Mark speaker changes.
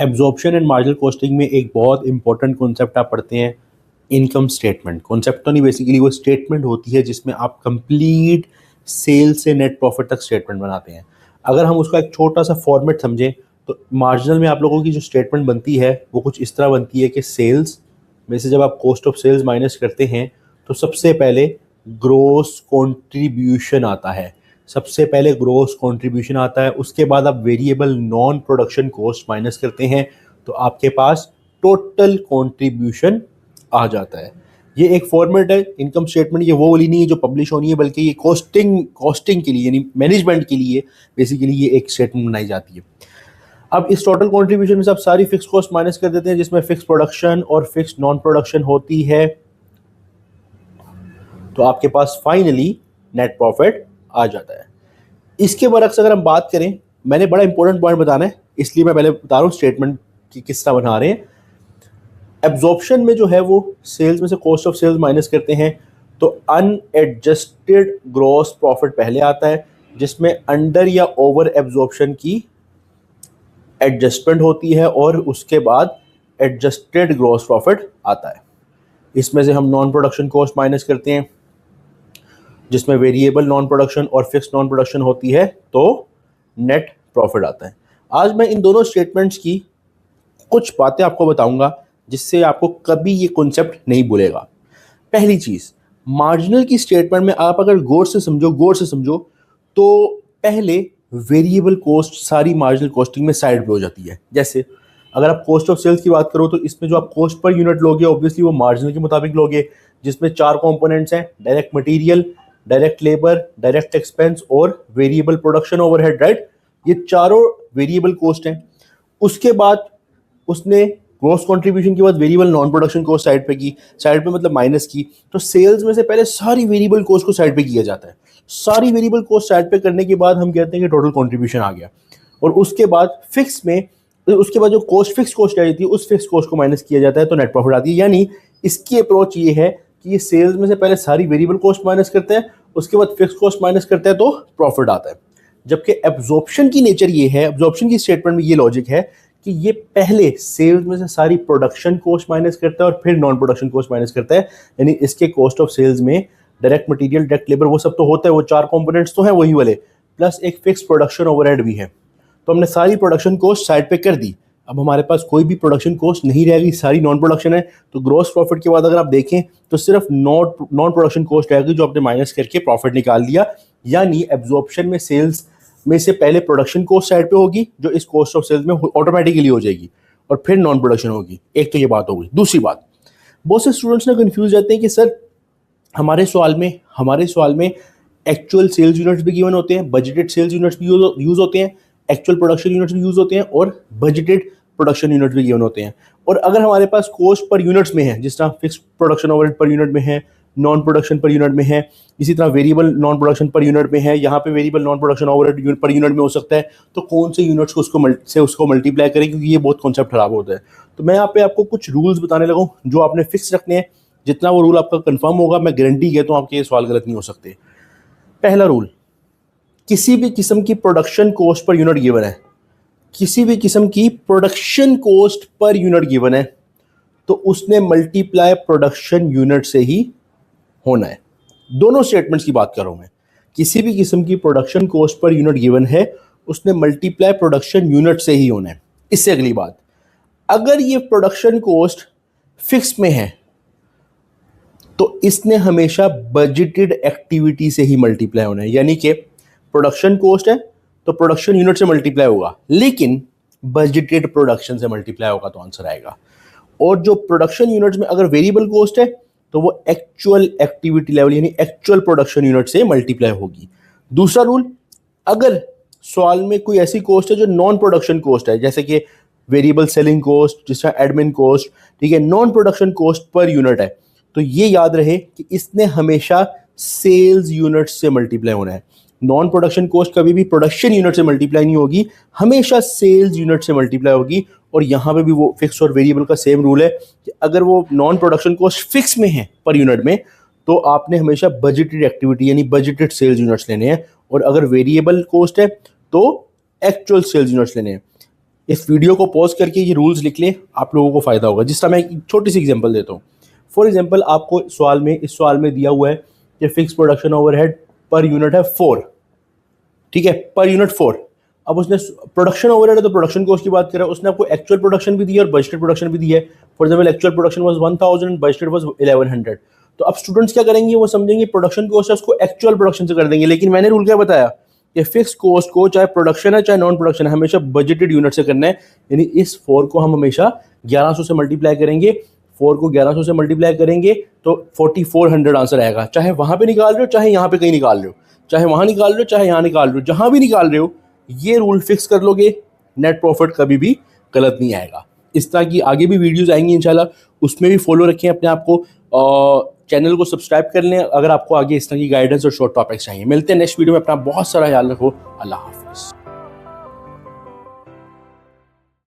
Speaker 1: Absorption and marginal costing में एक बहुत इंपॉर्टेंट कॉन्सेप्ट आप पढ़ते हैं, इनकम स्टेटमेंट। कॉन्सेप्ट तो नहीं, बेसिकली वो स्टेटमेंट होती है जिसमें आप कंप्लीट सेल से नेट प्रॉफिट तक स्टेटमेंट बनाते हैं। अगर हम उसका एक छोटा सा फॉर्मेट समझें तो मार्जिनल में आप लोगों की जो स्टेटमेंट बनती है वो कुछ इस तरह बनती है कि सेल्स में से जब आप कॉस्ट ऑफ सेल्स माइनस करते हैं तो सबसे पहले ग्रोस कंट्रीब्यूशन आता है। सबसे पहले ग्रोस कंट्रीब्यूशन आता है, उसके बाद आप variable non production cost minus करते हैं तो आपके पास टोटल कंट्रीब्यूशन आ जाता है। ये एक फॉर्मेट है इनकम स्टेटमेंट, ये वो वाली नहीं है जो पब्लिश होनी है, बल्कि ये कॉस्टिंग के लिए यानी मैनेजमेंट के लिए बेसिकली ये एक स्टेटमेंट बनाई जाती है। अब इस टोटल कंट्रीब्यूशन में से आप सारी फिक्स कॉस्ट माइनस कर देते हैं जिसमें फिक्स प्रोडक्शन और फिक्स नॉन प्रोडक्शन होती है, तो आपके पास फाइनली नेट प्रॉफिट आ जाता है। इसके बरक्स अगर हम बात करें, मैंने बड़ा इंपॉर्टेंट पॉइंट बताना है इसलिए मैं पहले बता रहा हूँ स्टेटमेंट की किस तरह बना रहे हैं। एब्जॉर्प्शन में जो है वो सेल्स में से कॉस्ट ऑफ सेल्स माइनस करते हैं तो अनएडजस्टेड ग्रॉस प्रॉफिट पहले आता है जिसमें अंडर या ओवर एब्जॉर्प्शन की एडजस्टमेंट होती है और उसके बाद एडजस्टेड ग्रॉस प्रॉफिट आता है। इसमें से हम नॉन प्रोडक्शन कॉस्ट माइनस करते हैं जिसमें वेरिएबल नॉन प्रोडक्शन और फिक्स नॉन प्रोडक्शन होती है तो नेट प्रॉफिट आता है। आज मैं इन दोनों स्टेटमेंट्स की कुछ बातें आपको बताऊंगा जिससे आपको कभी ये कॉन्सेप्ट नहीं भूलेगा। पहली चीज़, मार्जिनल की स्टेटमेंट में आप अगर गौर से समझो तो पहले वेरिएबल कॉस्ट सारी मार्जिनल कॉस्टिंग में साइड पे हो जाती है। जैसे अगर आप कॉस्ट ऑफ सेल्स की बात करो तो इसमें जो आप कॉस्ट पर यूनिट लोगे ऑब्वियसली वो मार्जिनल के मुताबिक लोगे, जिसमें 4 कंपोनेंट्स हैं, direct material, direct labour, direct expense और वेरिएबल प्रोडक्शन ओवरहेड, राइट। ये चारों वेरिएबल कॉस्ट हैं। उसके बाद उसने ग्रॉस कंट्रीब्यूशन के बाद variable non production cost side पे की, साइड पे मतलब माइनस की, तो सेल्स में से पहले सारी वेरिएबल कॉस्ट को साइड पे किया जाता है। सारी वेरिएबल कॉस्ट साइड पे करने के बाद हम कहते हैं कि टोटल कंट्रीब्यूशन आ गया। और उसके बाद उसके बाद जो फिक्स कॉस्ट आ जाती है उस फिक्स कॉस्ट को माइनस किया जाता है तो नेट प्रॉफिट आती है। यानी इसकी अप्रोच ये है कि ये सेल्स में से पहले सारी वेरिएबल कॉस्ट माइनस करते हैं, उसके बाद फिक्स कॉस्ट माइनस करते हैं तो प्रॉफिट आता है। जबकि एब्जॉर्प्शन की नेचर ये है, एब्जॉर्प्शन की स्टेटमेंट में ये लॉजिक है कि ये पहले सेल्स में से सारी प्रोडक्शन कॉस्ट माइनस करता है और फिर नॉन प्रोडक्शन कॉस्ट माइनस करता है। यानी इसके कॉस्ट ऑफ सेल्स में डायरेक्ट मटेरियल, डायरेक्ट लेबर वो सब तो होता है, वो 4 कंपोनेंट्स तो हैं वही वाले, प्लस एक फिक्स प्रोडक्शन ओवरहेड भी है। तो हमने सारी प्रोडक्शन कॉस्ट साइड पे कर दी, अब हमारे पास कोई भी प्रोडक्शन कॉस्ट नहीं रहेगी, सारी नॉन प्रोडक्शन है। तो ग्रॉस प्रॉफिट के बाद अगर आप देखें तो सिर्फ नॉन प्रोडक्शन कॉस्ट रहेगी जो आपने माइनस करके प्रॉफिट निकाल लिया। यानी एब्जॉर्प्शन में सेल्स में से पहले प्रोडक्शन कॉस्ट साइड पे होगी जो इस कॉस्ट ऑफ सेल्स में ऑटोमेटिकली हो जाएगी और फिर नॉन प्रोडक्शन होगी। एक तो ये बात होगी। दूसरी बात, बहुत से स्टूडेंट्स ना कंफ्यूज रहते हैं कि सर हमारे सवाल में एक्चुअल सेल्स यूनिट्स भी गिवन होते हैं, बजटेड सेल्स यूनिट्स भी यूज होते हैं, एक्चुअल प्रोडक्शन यूनिट्स भी यूज होते हैं और बजटेड प्रोडक्शन यूनिट भी गिवन होते हैं। और अगर हमारे पास कॉस्ट पर यूनिट्स में है, जिस तरह fix production overhead per unit में है, नॉन प्रोडक्शन पर यूनिट में है, इसी तरह variable non production per unit में है, यहाँ पे variable non production overhead per unit में हो सकता है, तो कौन से यूनिट्स को उसको मल्टीप्लाई करें, क्योंकि ये बहुत कॉन्सेप्ट खराब होता है। तो मैं यहाँ पे आपको कुछ रूल्स बताने लगा हूँ जो आपने फिक्स रखने हैं। जितना वो रूल आपका कंफर्म होगा, मैं गारंटी कहता हूँ आपके ये सवाल गलत नहीं हो सकते। पहला रूल, किसी भी किस्म की production cost per unit given है, किसी भी किस्म की production cost per unit given है तो उसने मल्टीप्लाई प्रोडक्शन यूनिट से ही होना है। दोनों स्टेटमेंट्स की बात कर रहा हूं मैं। किसी भी किस्म की production cost per unit given है उसने मल्टीप्लाई प्रोडक्शन यूनिट से ही होना है। इससे अगली बात, अगर ये प्रोडक्शन कॉस्ट फिक्स में है तो इसने हमेशा बजटेड एक्टिविटी से ही मल्टीप्लाई होना है। यानी कि प्रोडक्शन कॉस्ट है तो प्रोडक्शन यूनिट से मल्टीप्लाई होगा, लेकिन बजटेड प्रोडक्शन से मल्टीप्लाई होगा तो आंसर आएगा। और जो प्रोडक्शन यूनिट्स में अगर वेरिएबल कॉस्ट है तो वो एक्चुअल एक्टिविटी लेवल यानी एक्चुअल प्रोडक्शन यूनिट से मल्टीप्लाई होगी। दूसरा रूल, अगर सवाल में कोई ऐसी कॉस्ट है जो नॉन प्रोडक्शन कॉस्ट है, जैसे कि वेरिएबल सेलिंग कॉस्ट, जिस तरह एडमिन कॉस्ट, ठीक है, non production cost per unit है, तो ये याद रहे कि इसने हमेशा सेल्स यूनिट से मल्टीप्लाई होना है। नॉन प्रोडक्शन कॉस्ट कभी भी प्रोडक्शन यूनिट से मल्टीप्लाई नहीं होगी, हमेशा सेल्स यूनिट से मल्टीप्लाई होगी। और यहाँ पे भी वो फिक्स और वेरिएबल का सेम रूल है कि अगर वो नॉन प्रोडक्शन कॉस्ट फिक्स में है पर यूनिट में तो आपने हमेशा बजटेड एक्टिविटी यानी बजटेड सेल्स यूनिट्स लेने हैं, और अगर वेरिएबल कॉस्ट है तो एक्चुअल सेल्स यूनिट्स लेने हैं। इस वीडियो को पॉज करके ये रूल्स लिख लें, आप लोगों को फ़ायदा होगा। जिस तरह मैं एक छोटी सी एग्जांपल देता हूँ। फॉर एग्जांपल आपको इस सवाल में दिया हुआ है कि fix production overhead per unit है 4, ठीक है, पर यूनिट 4। अब उसने प्रोडक्शन ओवरहेड है तो प्रोडक्शन कॉस्ट की बात कर रहा है, उसने आपको एक्चुअल प्रोडक्शन भी दी है और बजटेड प्रोडक्शन भी दी है। For example actual production was 1000 and budgeted was 1100। तो अब स्टूडेंट्स क्या करेंगे, वो समझेंगे प्रोडक्शन कॉस्ट है उसको एक्चुअल प्रोडक्शन से कर देंगे। लेकिन मैंने रूल क्या बताया कि फिक्स कॉस्ट को चाहे प्रोडक्शन है चाहे नॉन प्रोडक्शन है हमेशा बजटेड यूनिट से करना है। यानी इस 4 को हम हमेशा 1100 से मल्टीप्लाई करेंगे, 4 को 1100 से मल्टीप्लाई करेंगे तो 4400 आंसर आएगा। चाहे वहां पे निकाल रहे हो चाहे यहाँ पे कहीं निकाल रहे हो, चाहे वहां निकाल रहे हो चाहे यहाँ निकाल रहे हो, जहां भी निकाल रहे हो ये रूल फिक्स कर लोगे, नेट प्रॉफिट कभी भी गलत नहीं आएगा। इस तरह की आगे भी वीडियोस आएंगी इंशाल्लाह, उसमें भी फॉलो रखें अपने आप को, चैनल को सब्सक्राइब कर लें अगर आपको आगे इस तरह की गाइडेंस और शॉर्ट टॉपिक्स चाहिए। मिलते हैं नेक्स्ट वीडियो में, अपना बहुत सारा ख्याल रखो। अल्लाह हाफ़िज़।